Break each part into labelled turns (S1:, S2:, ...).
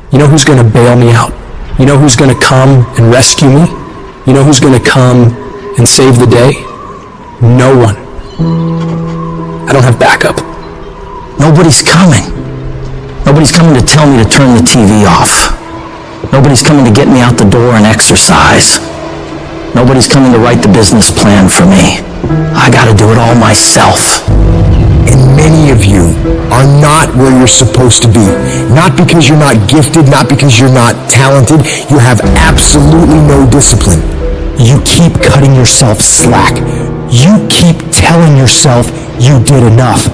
S1: You know who's going to bail me out? You know who's going to come and rescue me? You know who's going to come and save the day? No one. I don't have backup.
S2: Nobody's coming. Nobody's coming to tell me to turn the TV off. Nobody's coming to get me out the door and exercise. Nobody's coming to write the business plan for me. I gotta do it all myself.
S3: And many of you are not where you're supposed to be. Not because you're not gifted, not because you're not talented. You have absolutely no discipline. You keep cutting yourself slack. You keep telling yourself you did enough.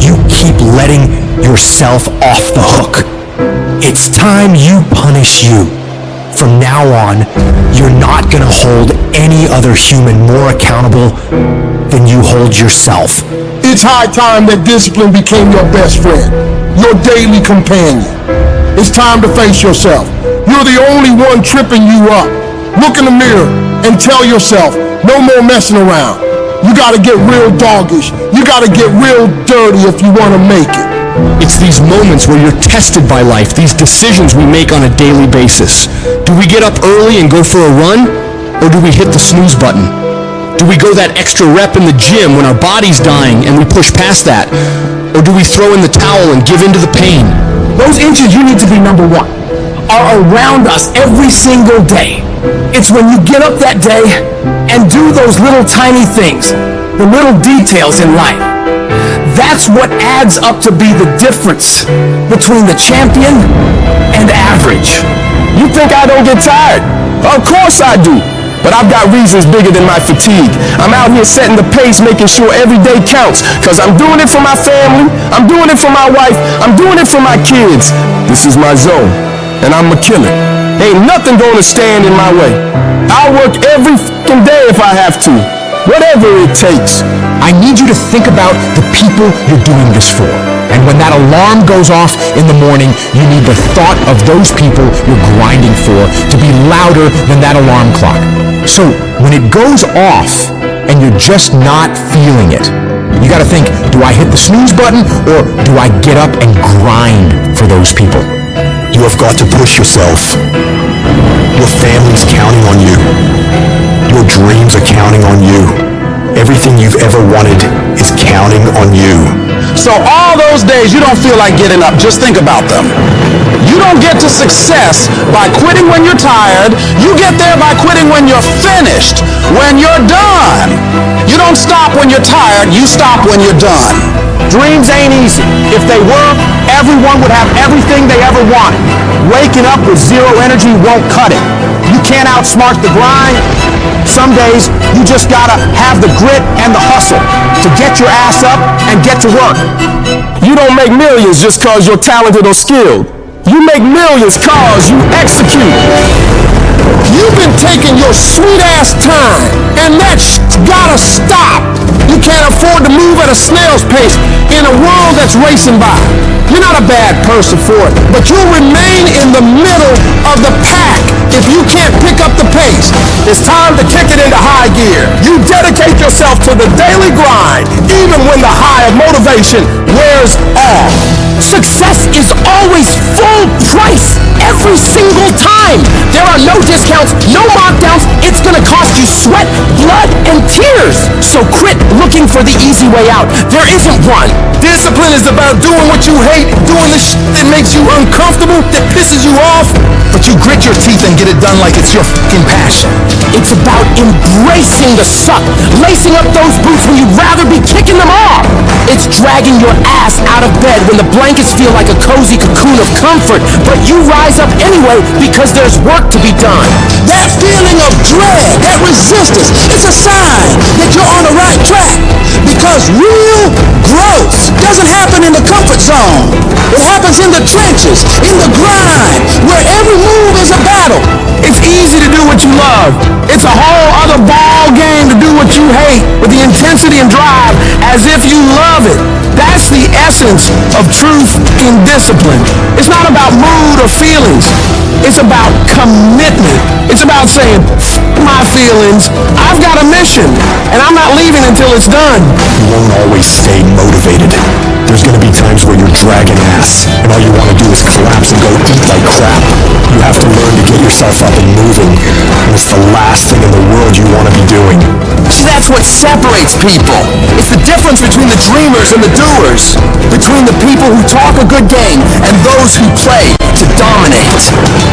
S3: You keep letting yourself off the hook. It's time you punish you. From now on, you're not gonna hold any other human more accountable than you hold yourself.
S4: It's high time that discipline became your best friend, your daily companion. It's time to face yourself. You're the only one tripping you up. Look in the mirror and tell yourself, no more messing around. You gotta get real doggish. You gotta get real dirty if you wanna make it.
S5: It's these moments where you're tested by life, these decisions we make on a daily basis. Do we get up early and go for a run, or do we hit the snooze button? Do we go that extra rep in the gym when our body's dying and we push past that? Or do we throw in the towel and give in to the pain?
S2: Those inches you need to be number one are around us every single day. It's when you get up that day and do those little tiny things, the little details in life. That's what adds up to be the difference between the champion and average.
S4: You think I don't get tired? Of course I do. But I've got reasons bigger than my fatigue. I'm out here setting the pace, making sure every day counts. Cause I'm doing it for my family, I'm doing it for my wife, I'm doing it for my kids. This is my zone, and I'ma kill it. Ain't nothing gonna stand in my way. I'll work every fucking day if I have to. Whatever it takes.
S3: I need you to think about the people you're doing this for. And when that alarm goes off in the morning, you need the thought of those people you're grinding for to be louder than that alarm clock. So when it goes off and you're just not feeling it, you gotta think, do I hit the snooze button or do I get up and grind for those people? You have got to push yourself. Your family's counting on you. Your dreams are counting on you. Everything you've ever wanted is counting on you.
S6: So all those days you don't feel like getting up, just think about them. You don't get to success by quitting when you're tired. You get there by quitting when you're finished, when you're done. You don't stop when you're tired, you stop when you're done.
S2: Dreams ain't easy. If they were, everyone would have everything they ever wanted. Waking up with zero energy won't cut it. You can't outsmart the grind. Some days, you just gotta have the grit and the hustle to get your ass up and get to work.
S4: You don't make millions just cause you're talented or skilled. You make millions cause you execute. You've been taking your sweet ass time, and that gotta stop. You can't afford to move at a snail's pace in a world that's racing by. You're not a bad person for it, but you'll remain in the middle of the pack if you can't pick up the pace. It's time to kick it into high gear. You dedicate yourself to the daily grind, even when the high of motivation wears off.
S2: Success is always full price every single time. There are no discounts, no markdowns. It's gonna cost you sweat, blood, and tears. So quit looking for the easy way out. There isn't one.
S4: Discipline is about doing what you hate, doing the shit that makes you uncomfortable, that pisses you off, but you grit your teeth and get it done like it's your fucking passion.
S2: It's about embracing the suck, lacing up those boots when you'd rather be kicking them off. It's dragging your ass out of bed when the blankets feel like a cozy cocoon of comfort, but you rise up anyway because there's work to be done.
S4: That feeling of dread, that resistance, it's a sign that you're on the right track. Because real growth doesn't happen in the comfort zone. It happens in the trenches, in the grind, where every move is a battle. It's easy to do what you love. It's a whole other ball game to do what you hate with the intensity and drive as if you love it. That's the essence of true fucking discipline. It's not about mood or feelings. It's about commitment. It's about saying, F my feelings, I've got a mission, and I'm not leaving until it's done.
S3: You won't always stay motivated. There's gonna be times where you're dragging ass, and all you wanna do is collapse and go eat like
S1: trap. You have to learn to get yourself up and moving. And it's the last thing in the world you want to be doing.
S2: That's what separates people. It's the difference between the dreamers and the doers. Between the people who talk a good game and those who play to dominate.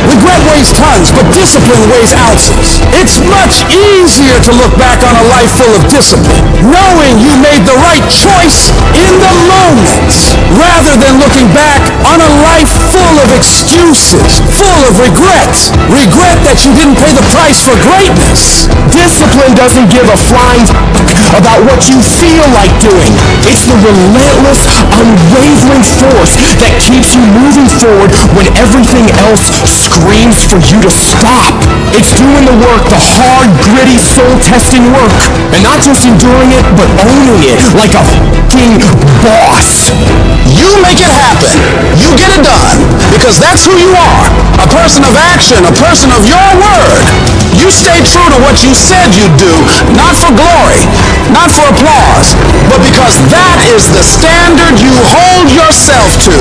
S4: Regret weighs tons, but discipline weighs ounces. It's much easier to look back on a life full of discipline, knowing you made the right choice in the moment, rather than looking back on a life full of excuses, full of regrets. Regret that you didn't pay the price for greatness.
S3: Discipline doesn't give a flying about what you feel like doing. It's the relentless, unwavering force that keeps you moving forward when everything else screams for you to stop. It's doing the work, the hard, gritty, soul-testing work. And not just enduring it, but owning it like a f***ing boss.
S6: You make it happen. You get it done. Because that's who you are. A person of action, a person of your word. You stay true to what you said you'd do, not for glory, not for applause, but because that is the standard you hold yourself to.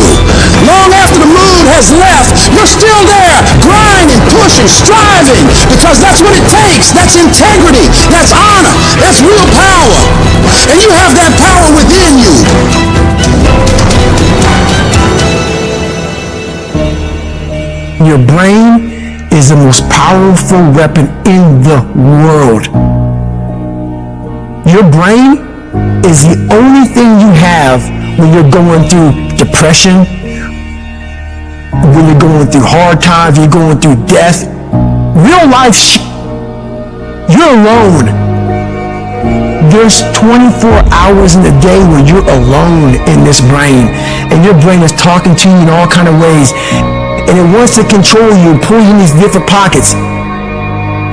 S4: Long after the moon has left, you're still there, grinding, pushing, striving, because that's what it takes. That's integrity. That's honor. That's real power. And you have that power within you.
S2: Your brain is the most powerful weapon in the world. Your brain is the only thing you have when you're going through depression, when you're going through hard times, you're going through death. Real life, you're alone. There's 24 hours in a day where you're alone in this brain, and your brain is talking to you in all kind of ways. And it wants to control you and pull you in these different pockets.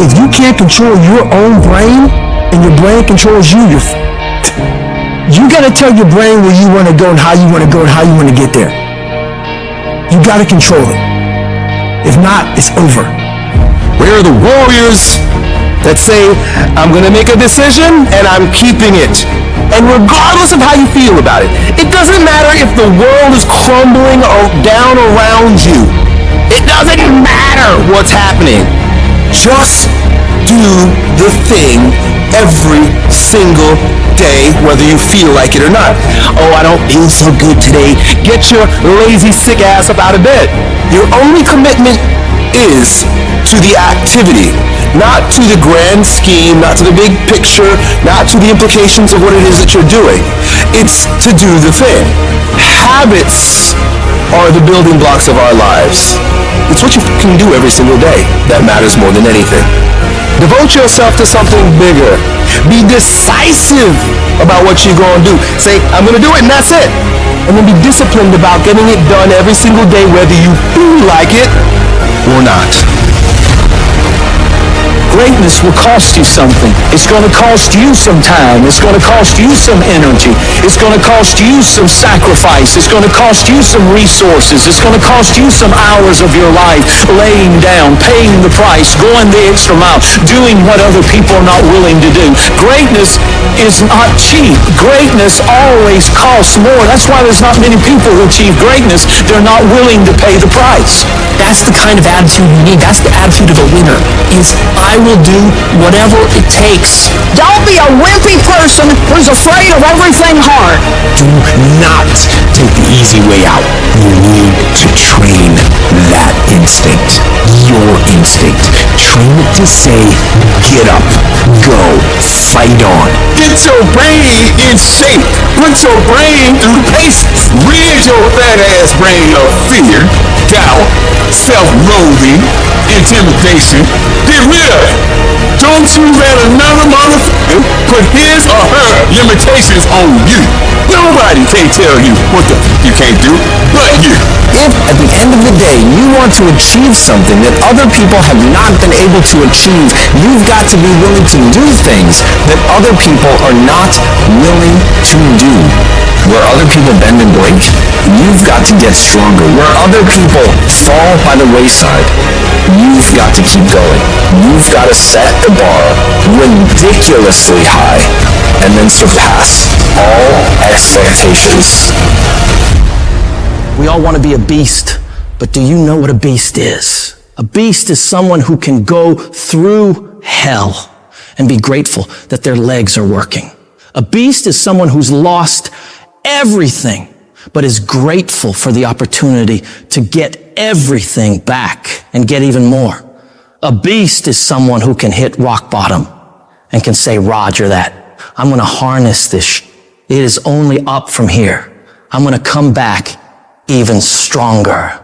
S2: If you can't control your own brain and your brain controls you, you gotta tell your brain where you wanna go and how you wanna go and how you wanna get there. You gotta control it. If not, it's over.
S3: We're the warriors that say, I'm gonna make a decision and I'm keeping it. And regardless of how you feel about it, it doesn't matter if the world is crumbling down around you. It doesn't matter what's happening. Just do the thing every single day, whether you feel like it or not. Oh, I don't feel so good today. Get your lazy, sick ass up out of bed. Your only commitment is to the activity, not to the grand scheme, not to the big picture, not to the implications of what it is that you're doing. It's to do the thing. Habits are the building blocks of our lives. It's what you can do every single day that matters more than anything. Devote yourself to something bigger. Be decisive about what you're going to do. Say, I'm going to do it, and that's it. And then be disciplined about getting it done every single day, whether you feel like it or not.
S2: Greatness will cost you something. It's going to cost you some time. It's going to cost you some energy. It's going to cost you some sacrifice. It's going to cost you some resources. It's going to cost you some hours of your life laying down, paying the price, going the extra mile, doing what other people are not willing to do. Greatness is not cheap. Greatness always costs more. That's why there's not many people who achieve greatness. They're not willing to pay the price. That's the kind of attitude you need. That's the attitude of a winner, is I will do whatever it takes.
S7: Don't be a wimpy person who's afraid of everything hard.
S3: Do not take the easy way out. You need to train that instinct. Your instinct. Train it to say, get up, go, fight on.
S5: Get your brain in shape. Put your brain through the paces. Rid your fat ass brain of fear, doubt, self-loathing, intimidation. Get rid of it. Don't you let another motherfucker put his or her limitations on you. Nobody can tell you what the you can't do but you.
S2: If at the end of the day you want to achieve something that other people have not been able to achieve, you've got to be willing to do things that other people are not willing to do. Where other people bend and break, you've got to get stronger. Where other people fall by the wayside, you've got to keep going. You've got to set the bar ridiculously high and then surpass all expectations.
S8: We all want to be a beast.
S4: But do you know what a beast is? A beast is someone who can go through hell and be grateful that their legs are working. A beast is someone who's lost everything, but is grateful for the opportunity to get everything back and get even more. A beast is someone who can hit rock bottom and can say, Roger that. I'm going to harness this. It is only up from here. I'm going to come back even stronger.